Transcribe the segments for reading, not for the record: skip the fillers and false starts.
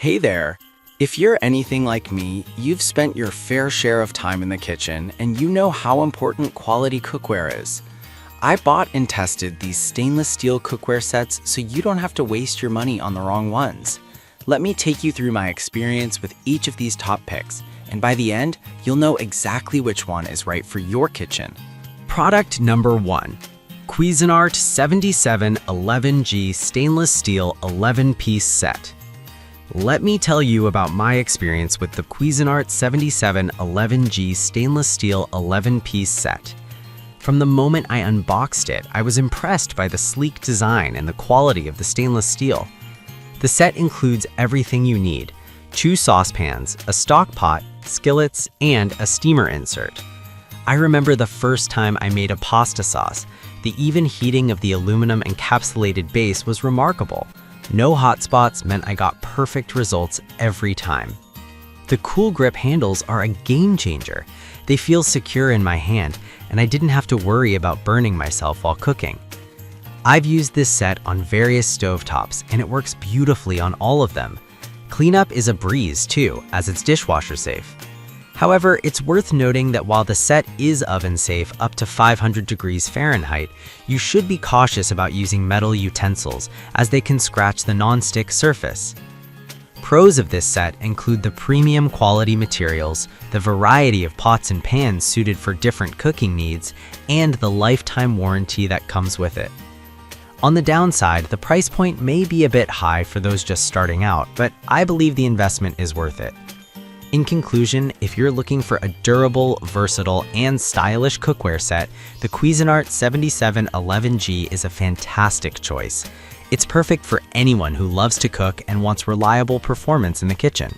Hey there! If you're anything like me, you've spent your fair share of time in the kitchen and you know how important quality cookware is. I bought and tested these stainless steel cookware sets so you don't have to waste your money on the wrong ones. Let me take you through my experience with each of these top picks, and by the end, you'll know exactly which one is right for your kitchen. Product number 1. Cuisinart 7711G Stainless Steel 11-piece set. Let me tell you about my experience with the Cuisinart 7711G Stainless Steel 11-piece set. From the moment I unboxed it, I was impressed by the sleek design and the quality of the stainless steel. The set includes everything you need: 2 saucepans, a stock pot, skillets, and a steamer insert. I remember the first time I made a pasta sauce. The even heating of the aluminum encapsulated base was remarkable. No hot spots meant I got perfect results every time. The cool grip handles are a game changer. They feel secure in my hand, and I didn't have to worry about burning myself while cooking. I've used this set on various stovetops, and it works beautifully on all of them. Cleanup is a breeze too, as it's dishwasher safe. However, it's worth noting that while the set is oven safe up to 500 degrees Fahrenheit, you should be cautious about using metal utensils, as they can scratch the non-stick surface. Pros of this set include the premium quality materials, the variety of pots and pans suited for different cooking needs, and the lifetime warranty that comes with it. On the downside, the price point may be a bit high for those just starting out, but I believe the investment is worth it. In conclusion, if you're looking for a durable, versatile, and stylish cookware set, the Cuisinart 7711G is a fantastic choice. It's perfect for anyone who loves to cook and wants reliable performance in the kitchen.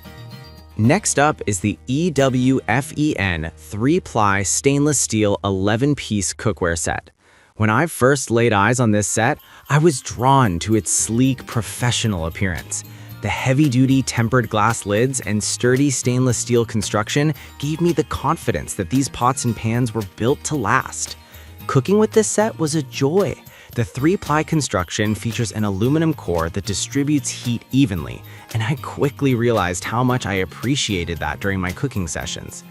Next up is the EWFEN 3-ply stainless steel 11-piece cookware set. When I first laid eyes on this set, I was drawn to its sleek, professional appearance. The heavy-duty tempered glass lids and sturdy stainless steel construction gave me the confidence that these pots and pans were built to last. Cooking with this set was a joy. The 3-ply construction features an aluminum core that distributes heat evenly, and I quickly realized how much I appreciated that during my cooking sessions.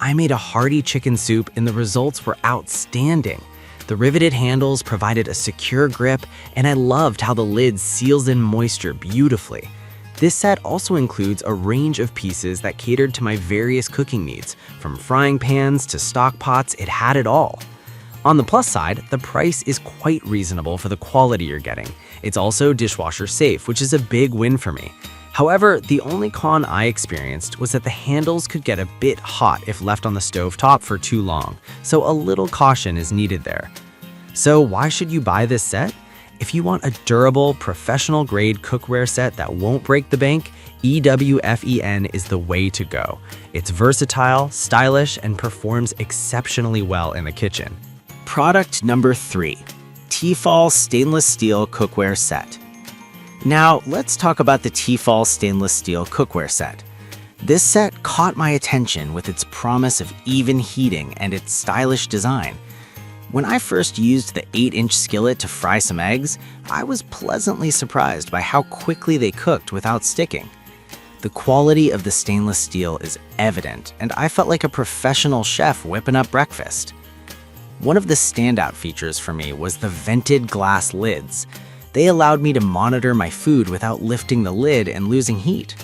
I made a hearty chicken soup and the results were outstanding. The riveted handles provided a secure grip, and I loved how the lid seals in moisture beautifully. This set also includes a range of pieces that catered to my various cooking needs. From frying pans to stock pots, it had it all. On the plus side, the price is quite reasonable for the quality you're getting. It's also dishwasher safe, which is a big win for me. However, the only con I experienced was that the handles could get a bit hot if left on the stovetop for too long, so a little caution is needed there. So why should you buy this set? If you want a durable, professional-grade cookware set that won't break the bank, EWFEN is the way to go. It's versatile, stylish, and performs exceptionally well in the kitchen. Product number 3. Tefal Stainless Steel Cookware Set. Now, let's talk about the Tefal Stainless Steel Cookware Set. This set caught my attention with its promise of even heating and its stylish design. When I first used the 8-inch skillet to fry some eggs, I was pleasantly surprised by how quickly they cooked without sticking. The quality of the stainless steel is evident, and I felt like a professional chef whipping up breakfast. One of the standout features for me was the vented glass lids. They allowed me to monitor my food without lifting the lid and losing heat.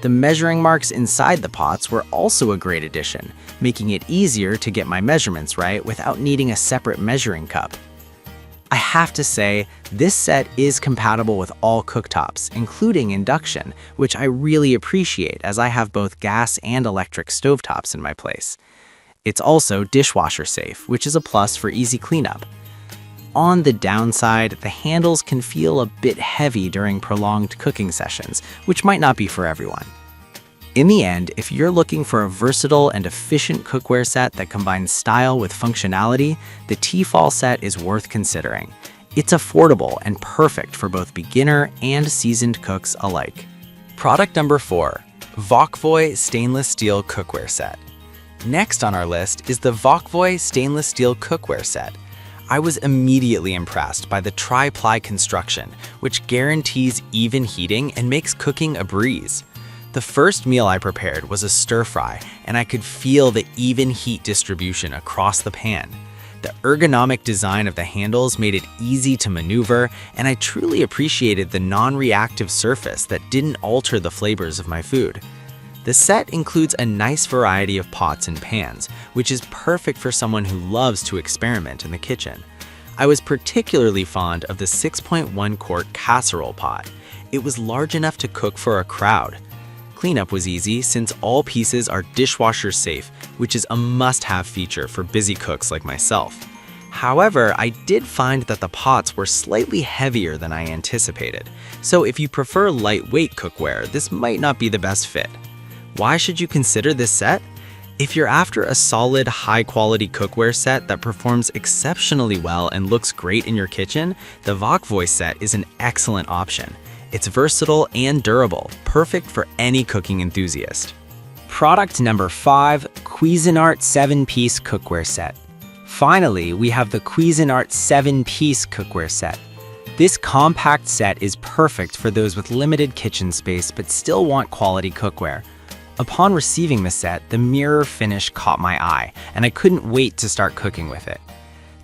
The measuring marks inside the pots were also a great addition, making it easier to get my measurements right without needing a separate measuring cup. I have to say, this set is compatible with all cooktops, including induction, which I really appreciate as I have both gas and electric stovetops in my place. It's also dishwasher safe, which is a plus for easy cleanup. On the downside, the handles can feel a bit heavy during prolonged cooking sessions, which might not be for everyone. In the end, if you're looking for a versatile and efficient cookware set that combines style with functionality, the Tefal set is worth considering. It's affordable and perfect for both beginner and seasoned cooks alike. Product number 4. Vokvoy Stainless Steel Cookware Set. Next on our list is the Vokvoy Stainless Steel Cookware Set. I was immediately impressed by the tri-ply construction, which guarantees even heating and makes cooking a breeze. The first meal I prepared was a stir-fry, and I could feel the even heat distribution across the pan. The ergonomic design of the handles made it easy to maneuver, and I truly appreciated the non-reactive surface that didn't alter the flavors of my food. The set includes a nice variety of pots and pans, which is perfect for someone who loves to experiment in the kitchen. I was particularly fond of the 6.1-quart casserole pot. It was large enough to cook for a crowd. Cleanup was easy since all pieces are dishwasher safe, which is a must-have feature for busy cooks like myself. However, I did find that the pots were slightly heavier than I anticipated, so if you prefer lightweight cookware, this might not be the best fit. Why should you consider this set? If you're after a solid, high-quality cookware set that performs exceptionally well and looks great in your kitchen, the Voice set is an excellent option. It's versatile and durable, perfect for any cooking enthusiast. Product number 5, Cuisinart 7-piece cookware set. Finally, we have the Cuisinart 7-piece cookware set. This compact set is perfect for those with limited kitchen space but still want quality cookware. Upon receiving the set, the mirror finish caught my eye, and I couldn't wait to start cooking with it.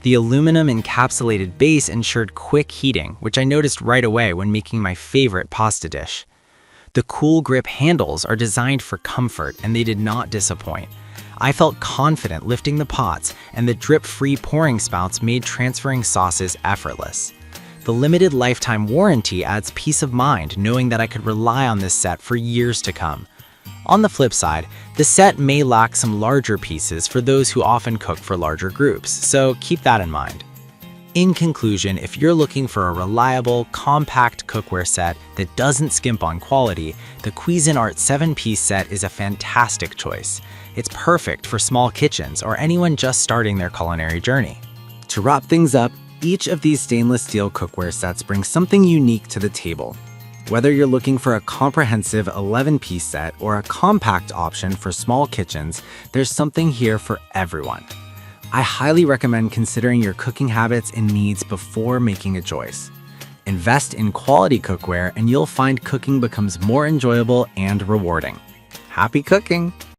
The aluminum encapsulated base ensured quick heating, which I noticed right away when making my favorite pasta dish. The cool grip handles are designed for comfort, and they did not disappoint. I felt confident lifting the pots, and the drip-free pouring spouts made transferring sauces effortless. The limited lifetime warranty adds peace of mind knowing that I could rely on this set for years to come. On the flip side, the set may lack some larger pieces for those who often cook for larger groups, so keep that in mind. In conclusion, if you're looking for a reliable, compact cookware set that doesn't skimp on quality, the Cuisinart 7-piece set is a fantastic choice. It's perfect for small kitchens or anyone just starting their culinary journey. To wrap things up, each of these stainless steel cookware sets brings something unique to the table. Whether you're looking for a comprehensive 11-piece set or a compact option for small kitchens, there's something here for everyone. I highly recommend considering your cooking habits and needs before making a choice. Invest in quality cookware and you'll find cooking becomes more enjoyable and rewarding. Happy cooking!